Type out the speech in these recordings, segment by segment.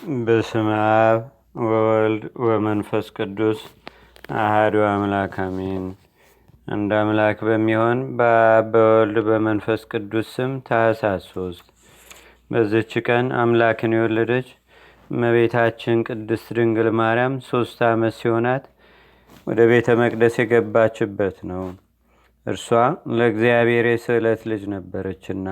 በስመ አብ ወወልድ ወመንፈስ ቅዱስ አሐዱ አምላክ አሜን። አንድ አምላክ በሚሆን በአብ በወልድ በመንፈስ ቅዱስ ስም ታኅሳስ 3 በዚች ቀን አምላክን የወለደች እመቤታችን ቅድስት ድንግል ማርያም 3 ዓመት ሲሆናት ወደ ቤተ መቅደስ የገባችበት ነው። እርሷ ለእግዚአብሔር የስዕለት ልጅ ነበረችና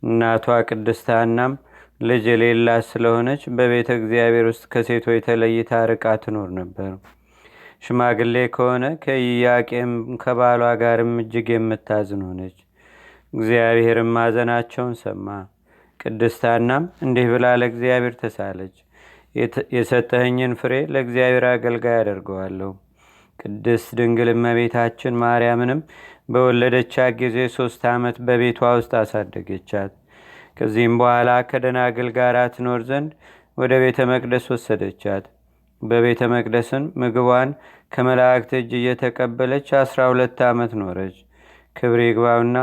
እናቷ ቅድስት ሐናም ልጅ የሌላት ስለሆነች በቤተ እግዚአብሔር ውስጥ ከሴቶች ተለይታ ርቃ ትኖር ነበር። ሽማግሌ ከሆነ ከኢያቄም ከባሏ ጋርም እጅግ የምታዝን ሆነች። እግዚአብሔርም ማዘናቸውን ሰማ። ቅድስት ሐናም እንዲህ ብላ ለእግዚአብሔር ተሳለች። የሰጠኸኝን ፍሬ ለእግዚአብሔር አገልጋይ አደርገዋለሁ። ቅድስት ድንግል እመቤታችን ማርያምንም በወለደቻት ጊዜ 3 ዓመት በቤቷ ውስጥ አሳደገቻት። ከዚህም በኋላ ከደናግል ጋር ትኖር ዘንድ ወደ ቤተ መቅደስ ወሰደቻት። በቤተ መቅደስን ምግቧን ከመላእክት እጅ እየተቀበለች 12 ዓመት ኖረች። ክብር ይግባውና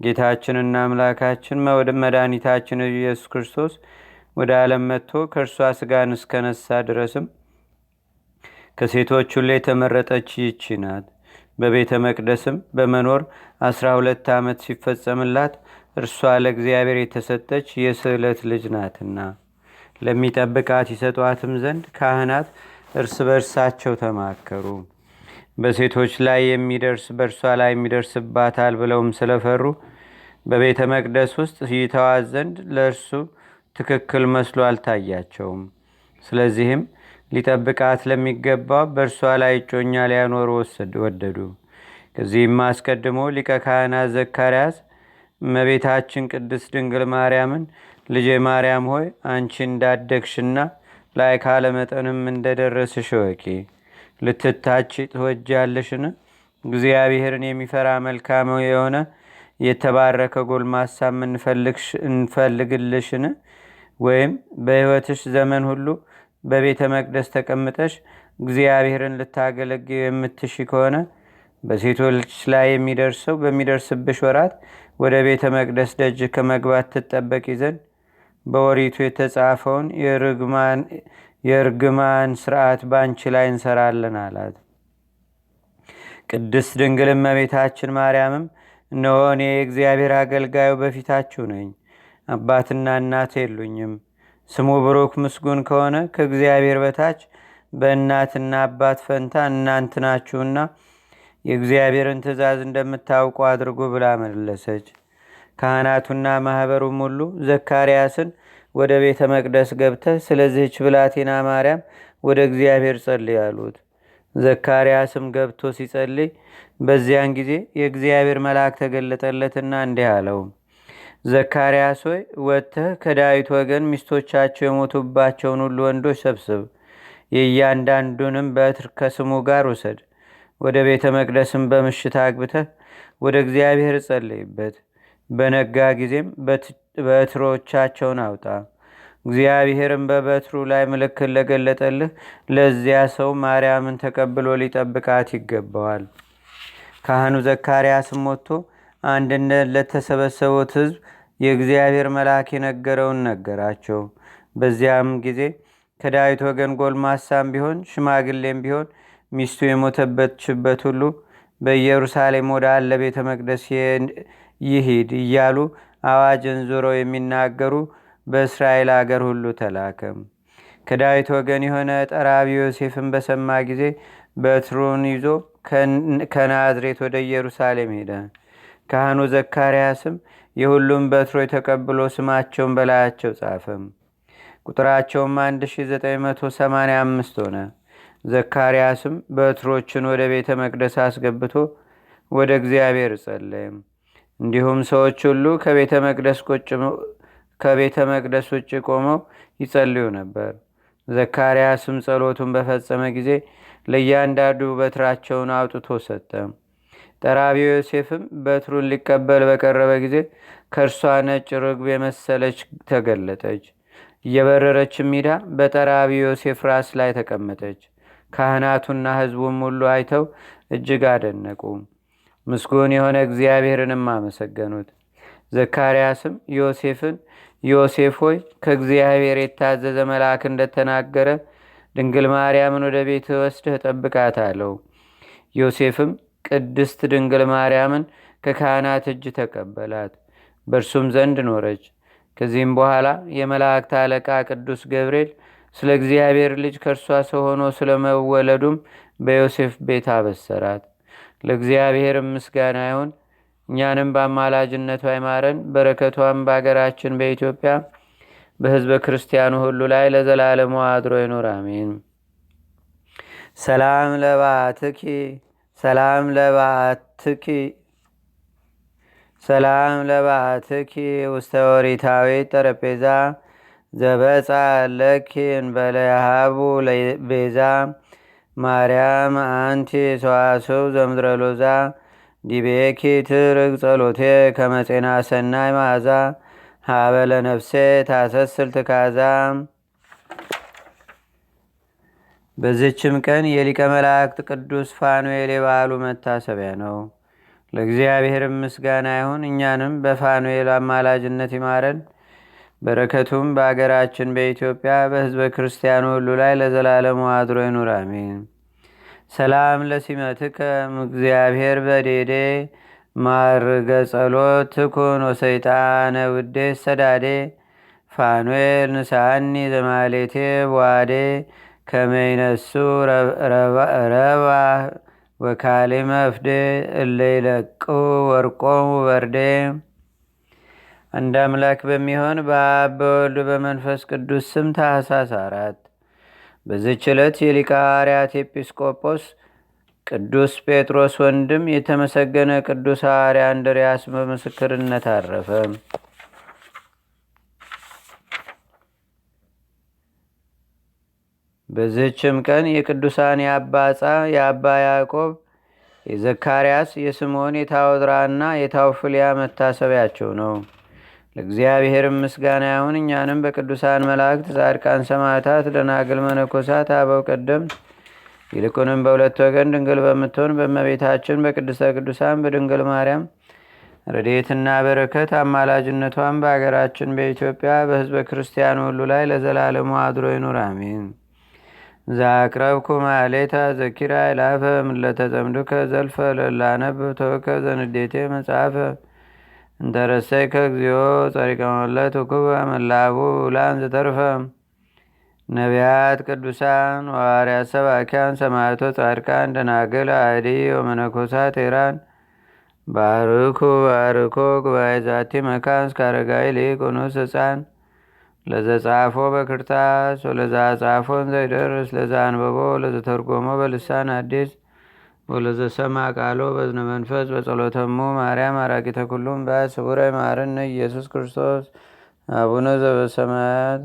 ጌታችንና አምላካችን መድኃኒታችን ኢየሱስ ክርስቶስ ወደ ዓለም መጥቶ ከእርሷ ስጋን እስከነሳ ድረስም ከሴቶች ሁሉ የተመረጠች ይህች ናት። በቤተ መቅደስም በመኖር 12 ዓመት ሲፈጸምላት እርሷ ለእግዚአብሔር የተሰጠች የስዕለት ልጅ ናትና ለሚጠብቃት ይሰጧትም ዘንድ ካህናት እርስ በርሳቸው ተማከሩ። በሴቶች ላይ የሚደርስ በእርሷ ላይ የሚደርስባታል ብለውም ስለፈሩ በቤተ መቅደስ ውስጥ ይተዋት ዘንድ ለእርሱ ትክክል መስሎ አልታያቸውም። ስለዚህም ሊጠብቃት ለሚገባው በእርሷ ላይ እጮኛ ሊያኖሩ ወደዱ። ከዚህም አስቀድሞ ሊቀ ካህናት ዘካርያስ እመቤታችን ቅድስት ድንግል ማርያምን ልጄ ማርያም ሆይ አንቺ እንዳደግሽና ላይ ካለመጠንም እንደደረስሽ ወቂ፣ ልትታች ትወጃለሽን? እግዚአብሔርን የሚፈራ መልካም የሆነ የተባረከ ጎልማሳ እንፈልግልሽን? ወይም በሕይወትሽ ዘመን ሁሉ በቤተ መቅደስ ተቀምጠሽ እግዚአብሔርን ልታገለግዩ የምትሺ ከሆነ በሴቶች ላይ የሚደርሰው በሚደርስብሽ ወራት ወደ ቤተ መቅደስ ደጅ ከመግባት ትጠበቂ ዘንድ በወሪቱ የተጻፈውን የርግማን ስርዓት በአንቺ ላይ እንሰራለን አላት። ቅድስት ድንግል እመቤታችን ማርያምም እነሆ እኔ የእግዚአብሔር አገልጋዩ በፊታችሁ ነኝ፣ አባትና እናት የሉኝም። ስሙ ብሩክ ምስጉን ከሆነ ከእግዚአብሔር በታች በእናትና አባት ፈንታ እናንት ናችሁና የእግዚአብሔርን ትእዛዝ እንደምታውቁ አድርጉ ብላ መለሰች። ካህናቱና ማኅበሩም ሁሉ ዘካርያስን ወደ ቤተ መቅደስ ገብተህ ስለዚህች ብላቴና ማርያም ወደ እግዚአብሔር ጸልይ አሉት። ዘካርያስም ገብቶ ሲጸልይ በዚያን ጊዜ የእግዚአብሔር መልአክ ተገለጠለትና እንዲህ አለው፣ ዘካርያስ ሆይ ወጥተህ ከዳዊት ወገን ሚስቶቻቸው የሞቱባቸውን ሁሉ ወንዶች ሰብስብ፣ የእያንዳንዱንም በትር ከስሙ ጋር ውሰድ። ወደ ቤተ መቅደስም በምሽት አግብተህ ወደ እግዚአብሔር ጸልይበት። በነጋ ጊዜም በትሮቻቸውን አውጣ። እግዚአብሔርም በበትሩ ላይ ምልክት ለገለጠልህ ለዚያ ሰው ማርያምን ተቀብሎ ሊጠብቃት ይገባዋል። ካህኑ ዘካርያስም ወጥቶ አንድነት ለተሰበሰቡት ሕዝብ የእግዚአብሔር መልአክ የነገረውን ነገራቸው። በዚያም ጊዜ ከዳዊት ወገን ጎልማሳም ቢሆን ሽማግሌም ቢሆን ሚስቱ የሞተበችበት ሁሉ በኢየሩሳሌም ወዳለ ቤተ መቅደስ ይሂድ እያሉ አዋጅን ዞረው የሚናገሩ በእስራኤል አገር ሁሉ ተላከም። ከዳዊት ወገን የሆነ ጠራቢ ዮሴፍን በሰማ ጊዜ በትሩን ይዞ ከናዝሬት ወደ ኢየሩሳሌም ሄደ። ካህኑ ዘካርያስም የሁሉም በትሮች ተቀብሎ ስማቸውን በላያቸው ጻፈም። ቁጥራቸውም 1985 ሆነ። ዘካርያስም በትሮችን ወደ ቤተ መቅደስ አስገብቶ ወደ እግዚአብሔር ጸለየም። እንዲሁም ሰዎች ሁሉ ከቤተ መቅደስ ውጭ ቆመው ይጸልዩ ነበር። ዘካርያስም ጸሎቱን በፈጸመ ጊዜ ለእያንዳንዱ በትራቸውን አውጥቶ ሰጠ። ጠራቢው ዮሴፍም በትሩን ሊቀበል በቀረበ ጊዜ ከእርሷ ነጭ ርግብ የመሰለች ተገለጠች። እየበረረችም ሂዳ በጠራቢው ዮሴፍ ራስ ላይ ተቀመጠች። ካህናቱና ሕዝቡም ሁሉ አይተው እጅግ አደነቁ። ምስጉን የሆነ እግዚአብሔርንም አመሰገኑት። ዘካርያስም ዮሴፍን ዮሴፍ ሆይ ከእግዚአብሔር የታዘዘ መልአክ እንደተናገረ ድንግል ማርያምን ወደ ቤት ወስደህ ጠብቃት አለው። ዮሴፍም ቅድስት ድንግል ማርያምን ከካህናት እጅ ተቀበላት፣ በእርሱም ዘንድ ኖረች። ከዚህም በኋላ የመላእክት አለቃ ቅዱስ ገብርኤል ስለ እግዚአብሔር ልጅ ከእርሷ ሰው ሆኖ ስለመወለዱም በዮሴፍ ቤት አበሰራት። ለእግዚአብሔር ምስጋና ይሁን። እኛንም በአማላጅነቷ ይማረን፣ በረከቷም በአገራችን በኢትዮጵያ በሕዝበ ክርስቲያኑ ሁሉ ላይ ለዘላለሙ አድሮ ይኑር፣ አሜን። ሰላም ለባትኪ ሰላም ለባትኪ ሰላም ለባትኪ ውስተ ኦሪታዊ ጠረጴዛ ዘበፃ ለኪ እንበለ ያሃቡ ቤዛ ማርያም አንቲ ሰዋስው ዘምድረ ሎዛ ዲቤኪ ትርግ ጸሎቴ ከመጼና ሰናይ ማዛ ሃበለ ነፍሴ ታሰስል ትካዛ። በዚችም ቀን የሊቀ መላእክት ቅዱስ ፋኑኤል የበዓሉ መታሰቢያ ነው። ለእግዚአብሔር ምስጋና ይሁን። እኛንም በፋኑኤል አማላጅነት ይማረን፣ በረከቱም በአገራችን በኢትዮጵያ በሕዝበ ክርስቲያኑ ሁሉ ላይ ለዘላለሙ አድሮ ይኑር፣ አሜን። ሰላም ለሲመትከ እግዚአብሔር በዴዴ ማርገ ጸሎት ትኩን ወሰይጣነ ውዴ ሰዳዴ ፋኑኤል ንሳኒ ዘማሌቴ በዋዴ ከመይነሱ ረባ ወካሌ መፍዴ እለይለቁ ወርቆሙ በርዴ። አንድ አምላክ በሚሆን በአብ በወልድ በመንፈስ ቅዱስ ስም ታኅሳስ 4 በዚህች ዕለት የሊቀ ሐዋርያት ኤጲስቆጶስ ቅዱስ ጴጥሮስ ወንድም የተመሰገነ ቅዱስ ሐዋርያ እንድርያስ በምስክርነት አረፈ። በዚህችም ቀን የቅዱሳን የአባ ዕፃ፣ የአባ ያዕቆብ፣ የዘካርያስ፣ የስምዖን፣ የታወድራና የታውፍልያ መታሰቢያቸው ነው። ለእግዚአብሔር ምስጋና ይሁን። እኛንም በቅዱሳን መላእክት፣ ጻድቃን፣ ሰማዕታት፣ ደናግል፣ መነኮሳት፣ አበው ቀደምት ይልቁንም በሁለት ወገን ድንግል በምትሆን በእመቤታችን በቅድስተ ቅዱሳን በድንግል ማርያም ረድኤትና በረከት አማላጅነቷን በአገራችን በኢትዮጵያ በሕዝበ ክርስቲያኑ ሁሉ ላይ ለዘላለሙ አድሮ ይኑር፣ አሜን። ዛቅረብኩ ማሌታ ዘኪራ ይላፈ ምለተጸምዱከ ዘልፈ ለላነብ ተወከ ዘንዴቴ መጽሐፈ እንተረሰይከ እግዚኦ ጸሪቀ መለት ውኩበ መላቡ ውላን ዘተርፈ ነቢያት፣ ቅዱሳን፣ ሐዋርያት፣ ሰባኪያን፣ ሰማዕቶ፣ ጻድቃን፣ ደናግል፣ አዲ ወመነኮሳት ቴራን ባርኩ ባርኮ ጉባኤ ዛቲ መካን እስከ አረጋዊ ሊቅ ኑስ ሕፃን ለዘጻፎ በክርታስ ወለዛ ጻፎን ዘይደርስ ለዛ አንበቦ ለዘተርጎሞ በልሳን አዲስ ወለዘሰማ ቃሎ በዝነ መንፈስ በጸሎተሙ ማርያም አራቂተ ኩሉም ባት ስቡረ ማርነ ኢየሱስ ክርስቶስ አቡነ ዘበሰማያት